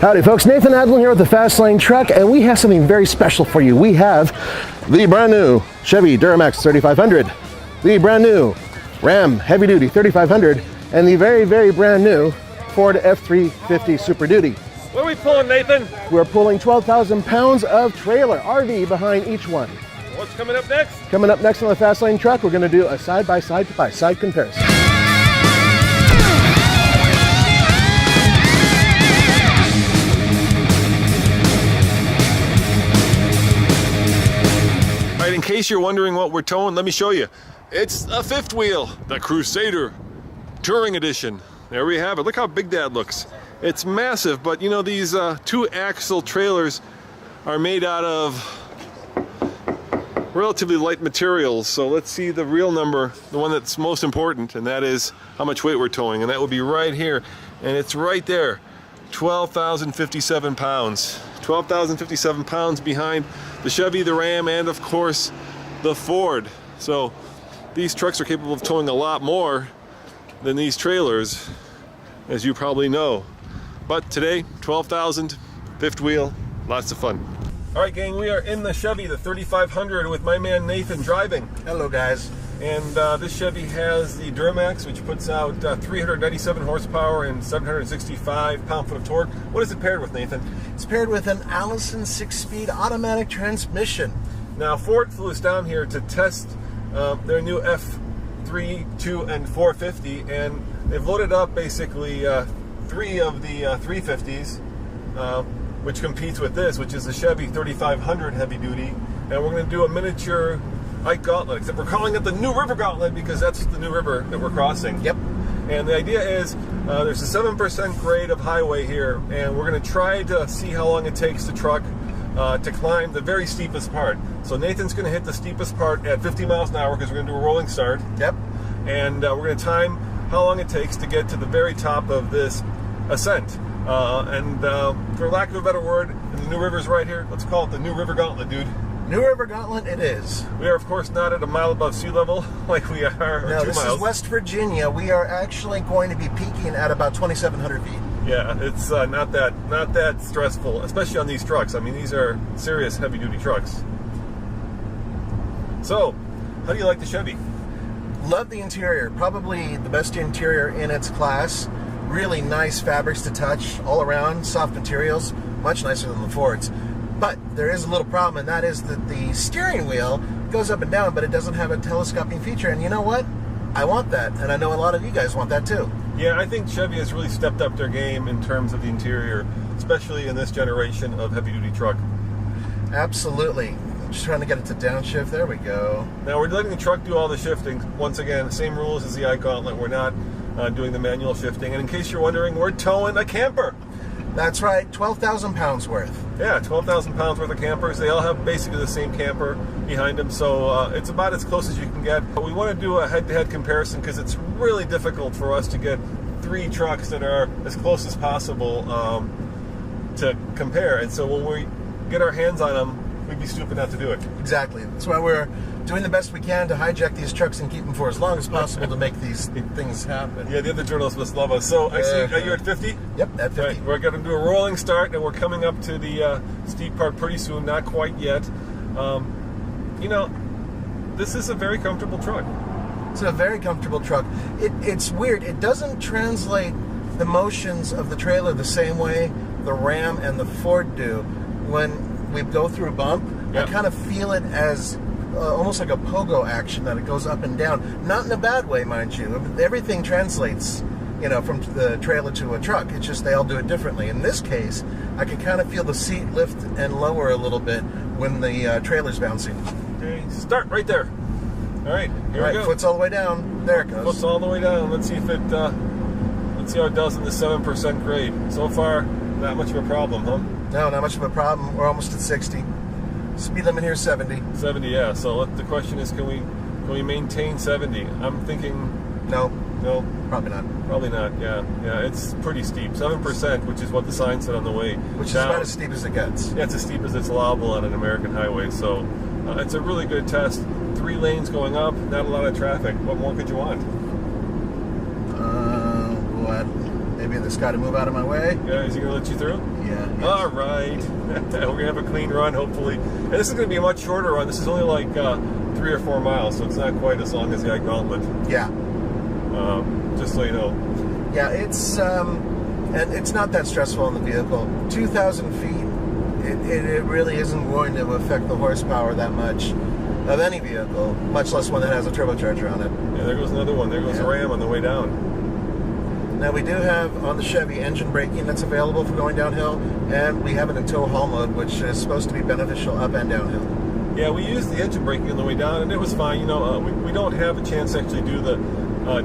Howdy folks, Nathan Adlin here with the Fast Lane Truck, and we have something very special for you. We have the brand new Chevy Duramax 3500, the brand new Ram Heavy Duty 3500, and the very brand new Ford F350 Super Duty. What are we pulling, Nathan? We're pulling 12,000 pounds of trailer RV behind each one. What's coming up next? Coming up next on the Fast Lane Truck, we're going to do a side-by-side comparison. In case you're wondering what we're towing, let me show you. It's a fifth wheel, the Crusader Touring Edition. There we have it. Look how big that looks. It's massive, but you know, these two-axle trailers are made out of relatively light materials. So let's see the real number, the one that's most important, and that is how much weight we're towing. And that would be right here, and it's right there, 12,057 pounds. 12,057 pounds behind the Chevy, the Ram, and of course the Ford. So these trucks are capable of towing a lot more than these trailers, as you probably know. But today, 12,000, fifth wheel, lots of fun. All right, gang, we are in the Chevy, the 3500, with my man Nathan driving. Hello guys. And this Chevy has the Duramax, which puts out 397 horsepower and 765 pound-foot of torque. What is it paired with, Nathan? It's paired with an Allison 6-speed automatic transmission. Now, Ford flew us down here to test their new F3, 2, and 450, and they've loaded up basically 3 of the 350s, which competes with this, which is the Chevy 3500 heavy duty. And we're going to do a miniature Ike Gauntlet, except we're calling it the New River Gauntlet because that's the new river that we're crossing. Yep. And the idea is there's a 7% grade of highway here, and we're going to try to see how long it takes the truck to climb the very steepest part. So Nathan's going to hit the steepest part at 50 miles an hour because we're going to do a rolling start. Yep. And we're going to time how long it takes to get to the very top of this ascent. For lack of a better word, and the new river's right here, let's call it the New River Gauntlet, dude. New River Gauntlet it is. We are, of course, not at a mile above sea level like we are. No, 2 this miles. is West Virginia. We are actually going to be peaking at about 2,700 feet. Yeah, it's not that stressful, especially on these trucks. I mean, these are serious heavy-duty trucks. So, how do you like the Chevy? Love the interior. Probably the best interior in its class. Really nice fabrics to touch all around, soft materials, much nicer than the Fords. But there is a little problem, and that is that the steering wheel goes up and down, but it doesn't have a telescoping feature. And you know what? I want that, and I know a lot of you guys want that too. Yeah, I think Chevy has really stepped up their game in terms of the interior, especially in this generation of heavy-duty truck. Absolutely. Just trying to get it to downshift. There we go. Now we're letting the truck do all the shifting. Once again, same rules as the Ike Gauntlet. We're not doing the manual shifting. And in case you're wondering, we're towing a camper. That's right, 12,000 pounds worth. Yeah, 12,000 pounds worth of campers. They all have basically the same camper behind them, so it's about as close as you can get. But we want to do a head-to-head comparison because it's really difficult for us to get 3 trucks that are as close as possible to compare. And so when we get our hands on them, we'd be stupid not to do it. Exactly. That's why we're doing the best we can to hijack these trucks and keep them for as long as possible to make these things happen. Yeah, the other journalists must love us. So I see, are you at 50? Yep, at 50. Right, we're going to do a rolling start, and we're coming up to the steep part pretty soon. Not quite yet. You know, this is a very comfortable truck. It's a very comfortable truck. It's weird. It doesn't translate the motions of the trailer the same way the Ram and the Ford do. When we go through a bump, yep, I kind of feel it as almost like a pogo action, that it goes up and down. Not in a bad way, mind you. Everything translates, you know, from the trailer to a truck. It's just they all do it differently. In this case, I can kind of feel the seat lift and lower a little bit when the trailer's bouncing. Okay, start right there. All right, here we go. Foot's all the way down. There it goes. Foot's all the way down. Let's see if it. Let's see how it does in the 7% grade. So far, not much of a problem, huh? No, not much of a problem. We're almost at 60. Speed limit here is 70. 70, yeah. So the question is, can we maintain 70? I'm thinking no, probably not. Yeah. It's pretty steep. 7%, which is what the sign said on the way. Which is about as steep as it gets. Yeah, it's as steep as it's allowable on an American highway. So it's a really good test. 3 lanes going up, not a lot of traffic. What more could you want? What? Maybe the this guy to move out of my way. Yeah, is he going to let you through? Yeah. All right. We're going to have a clean run, hopefully. And this is going to be a much shorter run. This is only like 3 or 4 miles, so it's not quite as long as the Gauntlet. Yeah. Just so you know. Yeah, and it's not that stressful in the vehicle. 2,000 feet, it really isn't going to affect the horsepower that much of any vehicle, much less one that has a turbocharger on it. Yeah, there goes another one. There goes a Ram on the way down. Now we do have on the Chevy engine braking that's available for going downhill, and we have it in tow haul mode, which is supposed to be beneficial up and downhill. Yeah, we used the engine braking on the way down, and it was fine. You know, we don't have a chance to actually do the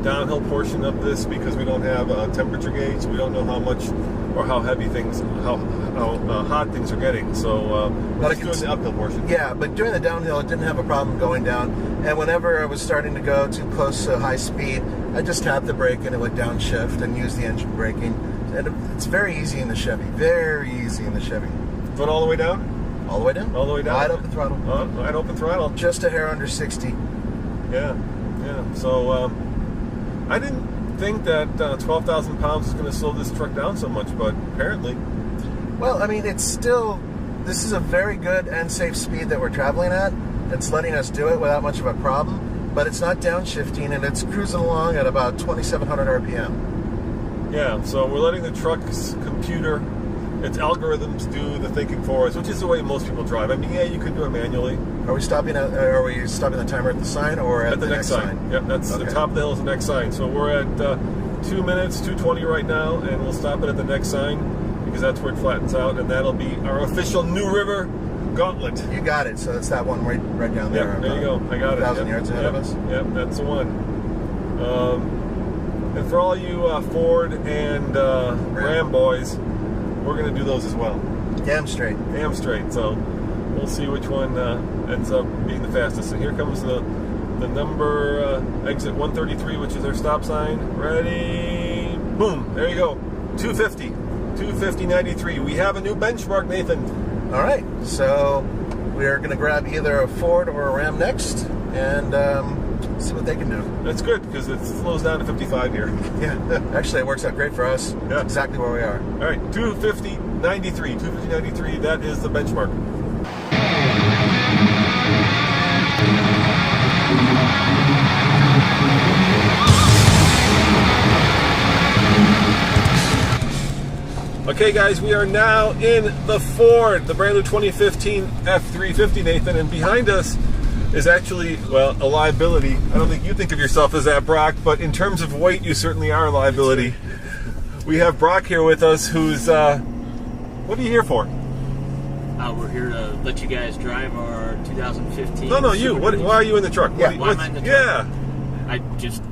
downhill portion of this because we don't have a temperature gauge. We don't know how much or how heavy things, how hot things are getting. So, but it's doing the uphill portion. Yeah, but during the downhill, it didn't have a problem going down. And whenever I was starting to go too close to high speed, I just tapped the brake and it would downshift and use the engine braking. And it's very easy in the Chevy. Very easy in the Chevy. But all the way down? All the way down. All the way down. Wide open throttle. Wide open throttle. Just a hair under 60. Yeah, yeah. So I didn't think that 12,000 pounds is going to slow this truck down so much, but apparently. Well, I mean, it's still, this is a very good and safe speed that we're traveling at. It's letting us do it without much of a problem, but it's not downshifting, and it's cruising along at about 2,700 RPM. Yeah, so we're letting the truck's computer, its algorithms do the thinking for us, which is the way most people drive. I mean, yeah, you could do it manually. Are we stopping the timer at the sign or at the next sign? Yep, that's okay. The top of the hill is the next sign. So we're at 2 minutes, 2:20 right now, and we'll stop it at the next sign because that's where it flattens out, and that'll be our official New River Gauntlet. You got it. So it's that one right down there. Yep, there you go. I got it. 1,000 yards ahead of us. Yep, that's the one. And for all you Ford and Ram boys, we're going to do those as well. Damn straight. Damn straight. So we'll see which one ends up being the fastest. So here comes the number exit 133, which is our stop sign. Ready? Boom. There you go. 250. 250.93. We have a new benchmark, Nathan. All right. So we are going to grab either a Ford or a Ram next and see what they can do. That's good because it slows down to 55 here. Yeah. Actually, it works out great for us. Yeah. That's exactly where we are. All right. 250.93. 250.93. That is the benchmark. Okay, guys, we are now in the Ford, the brand new 2015 F350, Nathan, and behind us is actually, well, a liability. I don't think you think of yourself as that, Brock, but in terms of weight, you certainly are a liability. We have Brock here with us, who's, what are you here for? We're here to let you guys drive our 2015. No, you. Why are you in the truck? Yeah. Why am I in the truck? Yeah. I just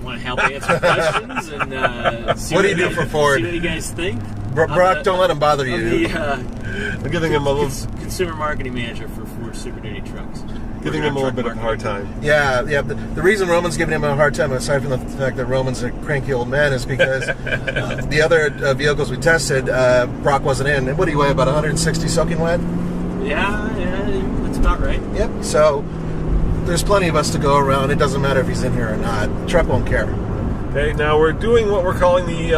want to help answer questions and see What do you do for Ford? See what you guys think. Brock, don't let him bother you. I'm giving him a little, consumer marketing manager for Ford Super Duty trucks. giving him a little bit of a hard time. Yeah. The reason Roman's giving him a hard time, aside from the fact that Roman's a cranky old man, is because the other vehicles we tested, Brock wasn't in. What do you weigh, about 160 soaking wet? Yeah, that's about right. Yep. So there's plenty of us to go around. It doesn't matter if he's in here or not. The truck won't care. Okay, now we're doing what we're calling the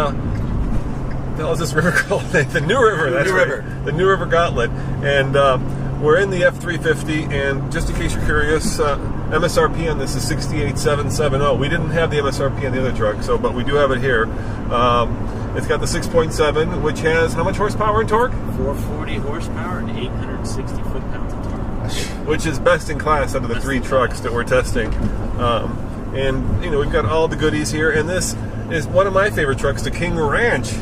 hell is this river called? The New River. That's New right. River. The New River Gauntlet. And we're in the F350, and just in case you're curious, MSRP on this is 68,770. We didn't have the MSRP on the other truck, but we do have it here. It's got the 6.7, which has how much horsepower and torque? 440 horsepower and 860 foot-pounds of torque. Which is best in class out of the three trucks that we're testing. And, you know, we've got all the goodies here, and this is one of my favorite trucks, the King Ranch.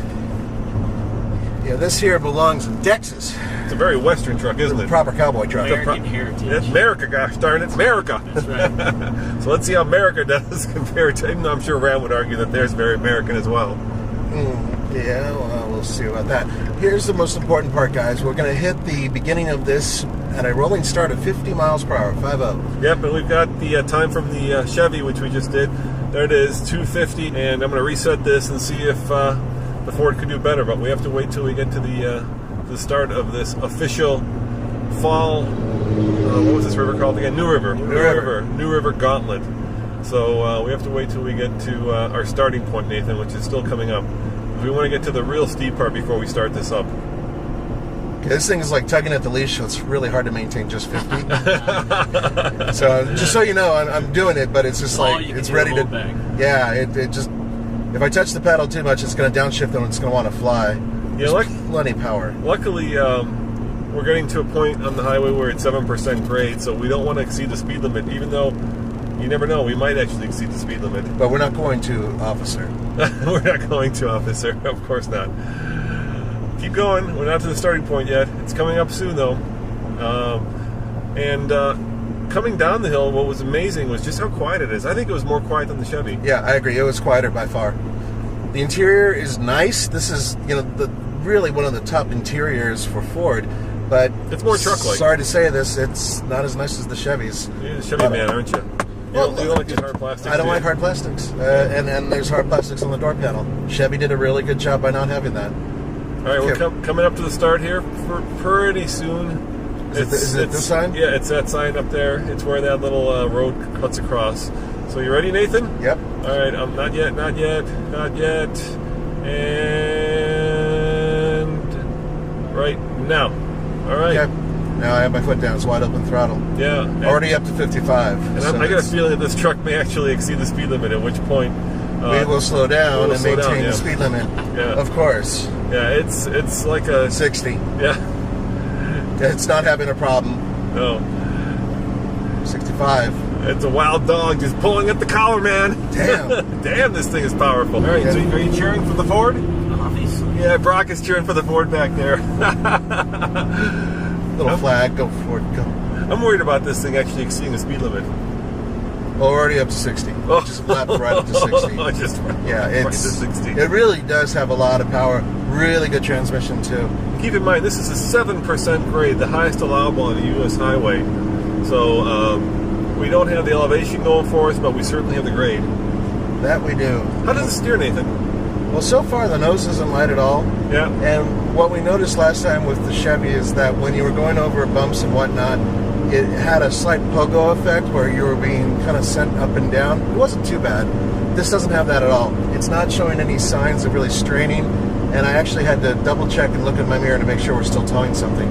Yeah, this here belongs in Texas. It's a very Western truck, isn't it? Proper cowboy truck. American heritage. It's America, gosh darn it, it's America. That's right. So let's see how America does compared to, even though I'm sure Ram would argue that theirs is very American as well. Yeah, well, we'll see about that. Here's the most important part, guys. We're going to hit the beginning of this at a rolling start of 50 miles per hour, 50. Yep, and we've got the time from the Chevy, which we just did. There it is, 250, and I'm going to reset this and see if the Ford could do better, but we have to wait till we get to the start of this official fall, what was this river called again? New River. New River Gauntlet. So we have to wait till we get to our starting point, Nathan, which is still coming up. We want to get to the real steep part before we start this up. Okay, this thing is like tugging at the leash, so it's really hard to maintain just 50. So just so you know, I'm doing it, but it's just like it's ready to. Yeah, it just if I touch the pedal too much, it's going to downshift and it's going to want to fly. There's plenty power. Luckily, we're getting to a point on the highway where it's 7% grade, so we don't want to exceed the speed limit, even though you never know, we might actually exceed the speed limit. But we're not going to, officer. We're not going to, officer. Of course not. Keep going. We're not to the starting point yet. It's coming up soon, though. Coming down the hill, what was amazing was just how quiet it is. I think it was more quiet than the Chevy. Yeah, I agree. It was quieter by far. The interior is nice. This is, really one of the top interiors for Ford. But it's more truck-like. Sorry to say this, it's not as nice as the Chevys. You're the Chevy man, aren't you? You don't like these hard plastics. I don't like hard plastics, and there's hard plastics on the door panel. Chevy did a really good job by not having that. All right, we're coming up to the start here for pretty soon. Is it this sign? Yeah, it's that sign up there. It's where that little road cuts across. So you ready, Nathan? Yep. All right, not yet. And right now. All right. Okay. Now I have my foot down. It's wide open throttle. Yeah. Already up to 55. And I got a feeling that this truck may actually exceed the speed limit, at which point we will slow down and maintain the speed limit. Yeah. Of course. Yeah, it's like a 60. Yeah. It's not having a problem. No. 65. It's a wild dog just pulling at the collar, man. Damn. Damn, this thing is powerful. All right, so are you cheering for the Ford? Obviously. Yeah, Brock is cheering for the Ford back there. Little flag, go Ford, go. I'm worried about this thing actually exceeding the speed limit. Well, we're already up to 60. Just left right up to 60. To 60. It really does have a lot of power. Really good transmission, too. Keep in mind, this is a 7% grade, the highest allowable on a U.S. highway. So, we don't have the elevation going for us, but we certainly have the grade. That we do. How does it steer, Nathan? Well, so far the nose isn't light at all. Yeah. And what we noticed last time with the Chevy is that when you were going over bumps and whatnot, it had a slight pogo effect where you were being kind of sent up and down. It wasn't too bad. This doesn't have that at all. It's not showing any signs of really straining, and I actually had to double check and look in my mirror to make sure we're still towing something.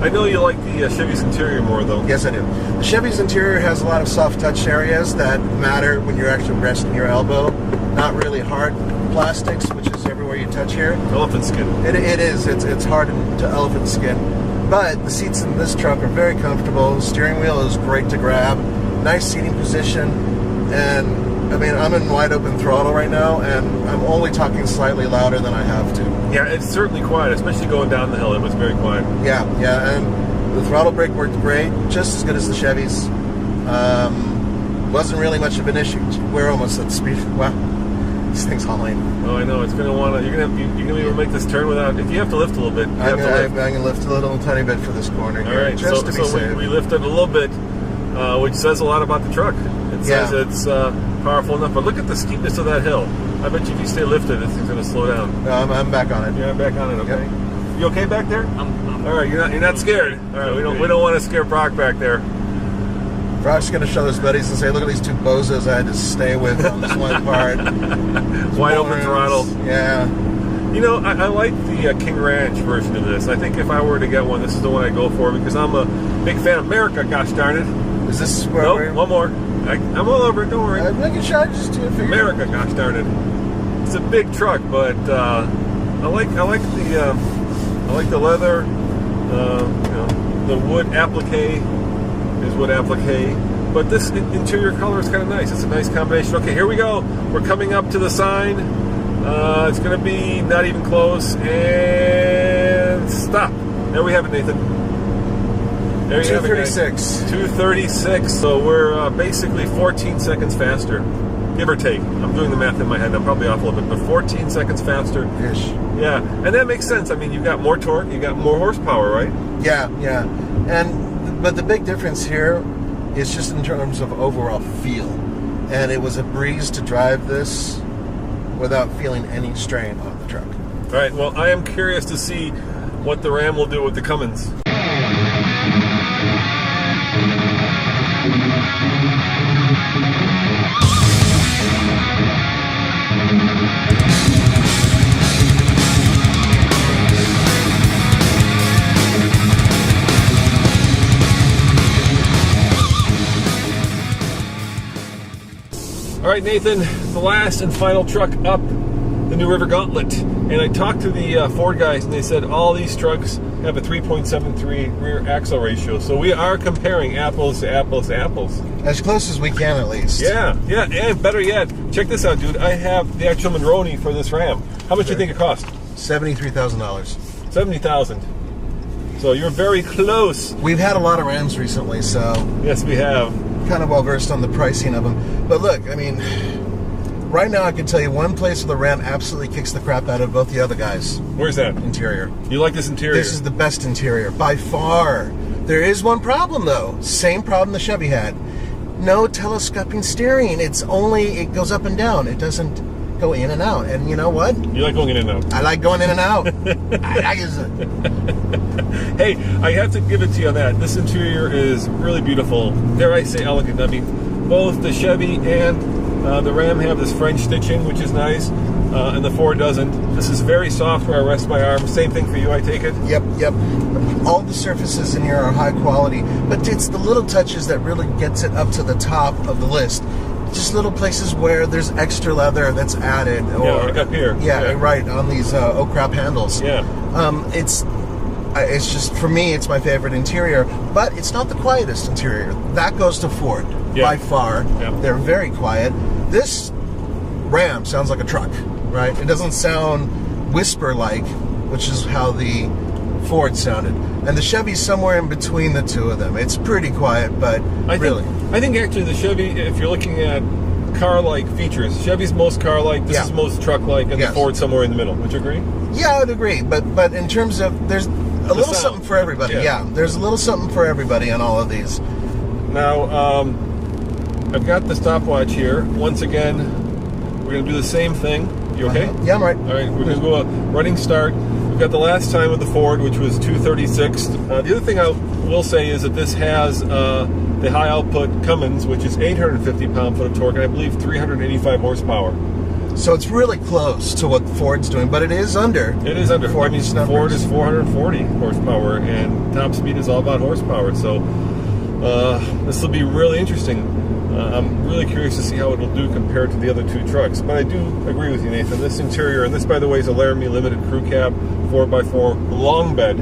I know you like the Chevy's interior more, though. Yes, I do. The Chevy's interior has a lot of soft touch areas that matter when you're actually resting your elbow. Not really hard plastics, which is everywhere you touch here. Elephant skin. It is. It's hardened to elephant skin. But the seats in this truck are very comfortable. The steering wheel is great to grab. Nice seating position. And, I mean, I'm in wide open throttle right now, and I'm only talking slightly louder than I have to. Yeah, it's certainly quiet, especially going down the hill. It was very quiet. Yeah, and the throttle brake worked great, just as good as the Chevys. Wasn't really much of an issue. We're almost at speed. Wow, this thing's hauling. Oh, I know. It's going to want to. You're going to be able to make this turn without. If you have to lift a little bit, I'm going to lift a little tiny bit for this corner here. All right, just to be safe. We lifted a little bit, which says a lot about the truck. It says it's powerful enough. But look at the steepness of that hill. I bet you if you stay lifted, this thing's going to slow down. I'm back on it. Yeah, I'm back on it. Okay. Yep. You okay back there? I'm all right. You're not scared. All right. We don't want to scare Brock back there. Brock's going to show his buddies and say, "Look at these two bozos I had to stay with on this one part." Wide open throttle. Yeah. You know, I like the King Ranch version of this. I think if I were to get one, this is the one I'd go for because I'm a big fan of America. Gosh darn it. Is this where? Nope, one more. I'm all over it. Don't worry. I'm making sure I just do it for America. Gosh darn it. It's a big truck, but I like the leather. The wood applique is wood applique, but this interior color is kind of nice. It's a nice combination. Okay, here we go. We're coming up to the sign. It's going to be not even close, and stop. There we have it, Nathan. There you have it, 236. 236. So we're basically 14 seconds faster. Give or take. I'm doing the math in my head. I'm probably off a little bit, but 14 seconds faster. Ish. Yeah, and that makes sense. I mean, you got more torque, you got more horsepower, right? Yeah. But the big difference here is just in terms of overall feel. And it was a breeze to drive this without feeling any strain on the truck. All right, well, I am curious to see what the Ram will do with the Cummins. right, Nathan, the last and final truck up the New River Gauntlet. And I talked to the Ford guys, and they said all these trucks have a 3.73 rear axle ratio. So we are comparing apples to apples to apples. As close as we can, at least. Yeah, and better yet, check this out, dude. I have the actual Monroney for this Ram. How much do you think it cost? $73,000. $70,000. So you're very close. We've had a lot of Rams recently, so Yes, we have. kind of well versed on the pricing of them. But look, I mean, right now I can tell you one place where the Ram absolutely kicks the crap out of both the other guys. Where's that? Interior. You like this interior? This is the best interior by far. There is one problem though. Same problem the Chevy had. No telescoping steering. It goes up and down. It doesn't go in and out. And you know what? You like going in and out. I like going in and out. Hey, I have to give it to you on that. This interior is really beautiful. Dare I say elegant. I mean, both the Chevy and the Ram have this French stitching, which is nice, and the Ford doesn't. This is very soft where I rest my arm. Same thing for you, I take it? Yep. All the surfaces in here are high quality, but it's the little touches that really gets it up to the top of the list. Just little places where there's extra leather that's added. Or, like up here. Yeah, right, on these oh crap handles. Yeah. It's just, for me, it's my favorite interior, but it's not the quietest interior. That goes to Ford by far. Yeah. They're very quiet. This Ram sounds like a truck, right? It doesn't sound whisper-like, which is how the Ford sounded. And the Chevy's somewhere in between the two of them. It's pretty quiet, but I think actually the Chevy, if you're looking at car-like features, Chevy's most car-like, this is most truck-like, and the Ford somewhere in the middle. Would you agree? Yeah, I would agree. But in terms of, there's a little something for everybody. Yeah, there's a little something for everybody on all of these. Now, I've got the stopwatch here. Once again, we're going to do the same thing. You okay? Yeah, I'm right. All right, we're going to go a running start. We've got the last time with the Ford, which was 236. The other thing I will say is that this has the high output Cummins, which is 850 pound-foot of torque, and I believe 385 horsepower. So it's really close to what Ford's doing, but it is under. It is under. Ford is 440 horsepower, and top speed is all about horsepower. So this will be really interesting. I'm really curious to see how it'll do compared to the other two trucks. But I do agree with you, Nathan. This interior, and this, by the way, is a Laramie Limited crew cab 4x4 long bed.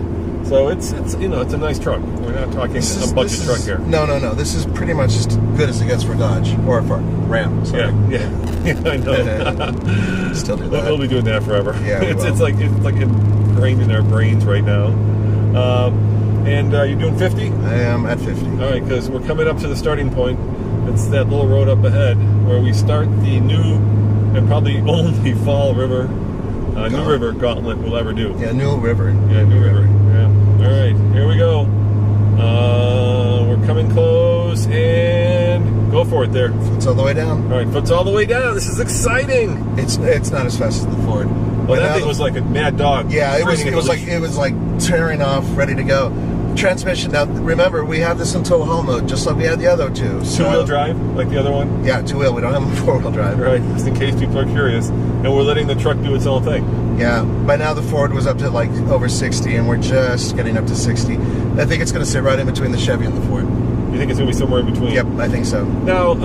So it's a nice truck. We're not talking a budget truck here. No. This is pretty much as good as it gets for Dodge or for Ram. Sorry. Yeah, I know. Still do that. We'll be doing that forever. Yeah, it's like ingrained in our brains right now. And you're doing 50? I am at 50. All right, because we're coming up to the starting point. It's that little road up ahead where we start the new and probably only Fall River, New River Gauntlet we'll ever do. Yeah, New River. Yeah, New River. Yeah. All right, here we go. We're coming close, and go for it there. It's all the way down. All right, foot's all the way down. This is exciting. It's not as fast as the Ford. Well, that thing was like a mad dog. Yeah, it was like tearing off, ready to go. Transmission. Now, remember, we have this in tow haul mode, just like we had the other two. So, two-wheel drive, like the other one? Yeah, two-wheel. We don't have a four-wheel drive. Right, just in case people are curious. And we're letting the truck do its own thing. Yeah, by now the Ford was up to like over 60, and we're just getting up to 60. I think it's going to sit right in between the Chevy and the Ford. You think it's going to be somewhere in between? Yep, I think so. Now,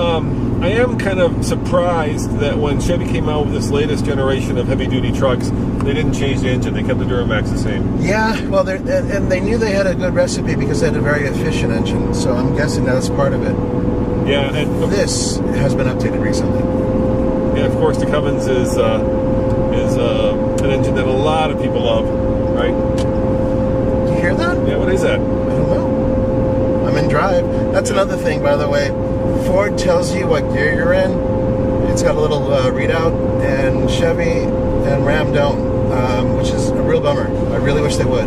I am kind of surprised that when Chevy came out with this latest generation of heavy-duty trucks, they didn't change the engine. They kept the Duramax the same. Yeah, well, and they knew they had a good recipe because they had a very efficient engine, so I'm guessing that's part of it. Yeah, and this has been updated recently. Yeah, of course, the Cummins is an engine that a lot of people love, right? Do you hear that? Yeah, what is that? I don't know. I'm in drive. That's another thing, by the way. Ford tells you what gear you're in. It's got a little readout, and Chevy and Ram don't, which is a real bummer. I really wish they would.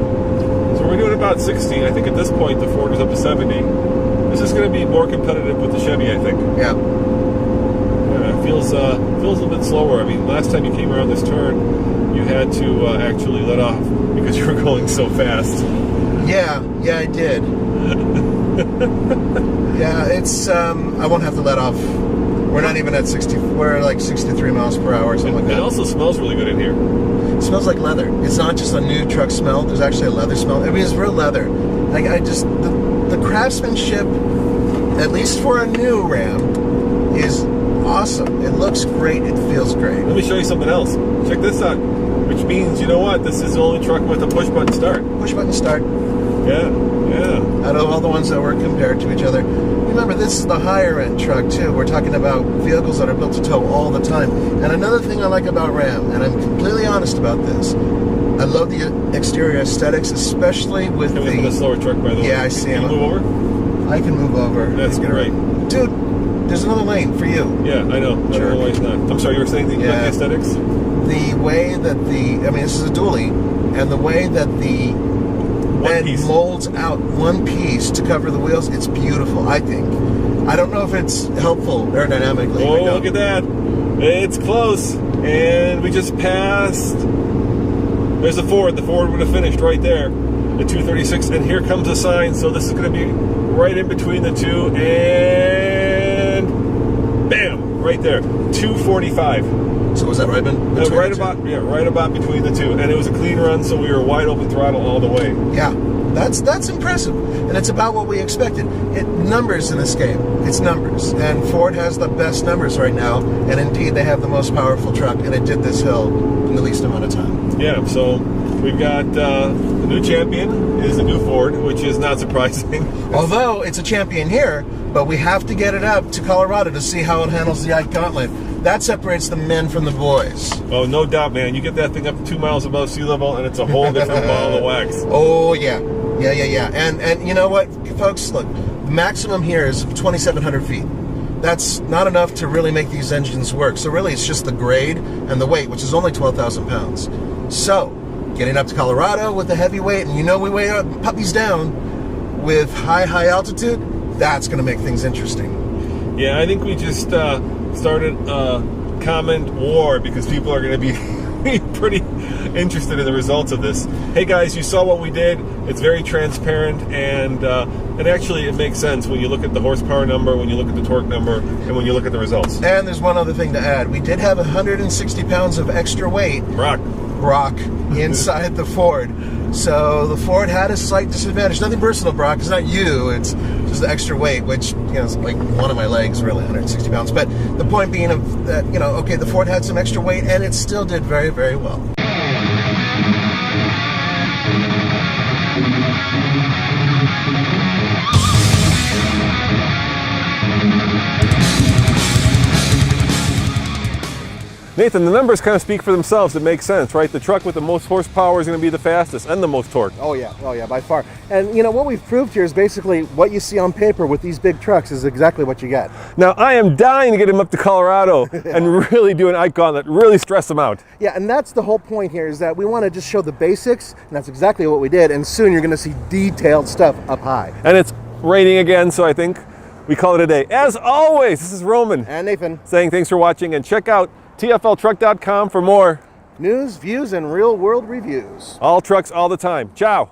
So we're doing about 60. I think at this point the Ford is up to 70. This is going to be more competitive with the Chevy, I think. Yeah. It feels a little bit slower. I mean, last time you came around this turn, you had to actually let off because you were going so fast. Yeah, I did. Yeah, it's, I won't have to let off. We're not even at 60, we're like 63 miles per hour or something like that. It also smells really good in here. It smells like leather. It's not just a new truck smell, there's actually a leather smell. I mean, it's real leather. Like, the craftsmanship, at least for a new Ram, is awesome. It looks great. It feels great. Let me show you something else. Check this out. Which means, you know what? This is the only truck with a push button start. Push button start. Yeah, yeah. Out of all the ones that were compared to each other. Remember, this is the higher end truck too. We're talking about vehicles that are built to tow all the time. And another thing I like about Ram, and I'm completely honest about this, I love the exterior aesthetics, especially with Can we look at the slower truck, by the way? Yeah, I see Can you him. move over? I can move over. That's great. Dude, there's another lane for you. Yeah, I know. I don't know why it's not. I'm sorry, you were saying the aesthetics? The way that this is a dually, and the way that the bed molds out one piece to cover the wheels, it's beautiful, I think. I don't know if it's helpful aerodynamically. Oh, look at that. It's close. And we just passed. There's the Ford. The Ford would have finished right there at 236. And here comes a sign. So this is going to be right in between the two. And bam, right there. 245. So was that right, Ben? Right about between the two. And it was a clean run, so we were wide open throttle all the way. Yeah, that's impressive. And it's about what we expected. Numbers in this game. It's numbers. And Ford has the best numbers right now. And indeed, they have the most powerful truck. And it did this hill in the least amount of time. Yeah, so we've got the new champion is the new Ford, which is not surprising. Although it's a champion here, but we have to get it up to Colorado to see how it handles the Ike Gauntlet. That separates the men from the boys. Oh, no doubt, man. You get that thing up 2 miles above sea level, and it's a whole different ball of wax. Oh, yeah. Yeah. And you know what, folks? Look, maximum here is 2,700 feet. That's not enough to really make these engines work. So really, it's just the grade and the weight, which is only 12,000 pounds. So, getting up to Colorado with the heavy weight, and you know we weigh our puppies down with high altitude, that's going to make things interesting. Yeah, I think we just started a comment war because people are going to be pretty interested in the results of this. Hey guys, you saw what we did. It's very transparent, and actually it makes sense when you look at the horsepower number, when you look at the torque number, and when you look at the results. And there's one other thing to add. We did have 160 pounds of extra weight. Brock inside the Ford. So the Ford had a slight disadvantage. Nothing personal, Brock. It's not you. It's just the extra weight, which, is like one of my legs, really, 160 pounds. But the point being of that, okay, the Ford had some extra weight, and it still did very, very well. Nathan, the numbers kind of speak for themselves. It makes sense, right? The truck with the most horsepower is going to be the fastest and the most torque. Oh yeah, by far. And what we've proved here is basically what you see on paper with these big trucks is exactly what you get. Now, I am dying to get him up to Colorado and really do an Ike Gauntlet, really stress him out. Yeah, and that's the whole point here, is that we want to just show the basics, and that's exactly what we did, and soon you're going to see detailed stuff up high. And it's raining again, so I think we call it a day. As always, this is Roman. And Nathan. Saying thanks for watching, and check out TFLtruck.com for more news, views, and real-world reviews. All trucks all the time. Ciao.